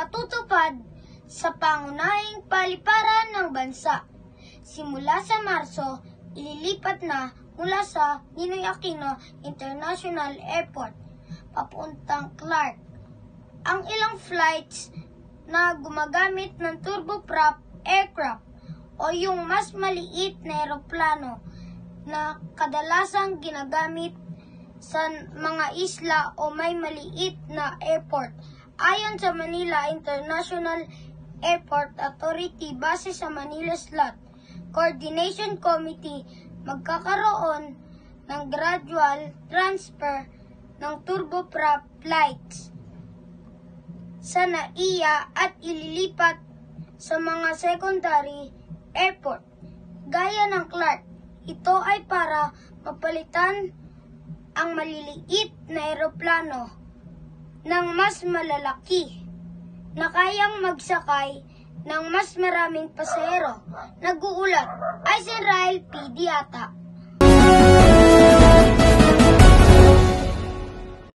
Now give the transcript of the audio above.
ipatutupad sa pangunahing paliparan ng bansa. Simula sa Marso, ililipat na mula sa Ninoy Aquino International Airport papuntang Clark ang ilang flights na gumagamit ng turboprop aircraft o yung mas maliit na eroplano na kadalasang ginagamit sa mga isla o may maliit na airport. Ayon sa Manila International Airport Authority base sa Manila Slot Coordination Committee, magkakaroon ng gradual transfer ng turboprop flights sa NAIA at ililipat sa mga secondary airport gaya ng Clark. Ito ay para mapalitan ang maliliit na eroplano ng mas malalaki na kayang magsakay ng mas maraming pasahero. Nag-uulat ay si Rael P. Diata.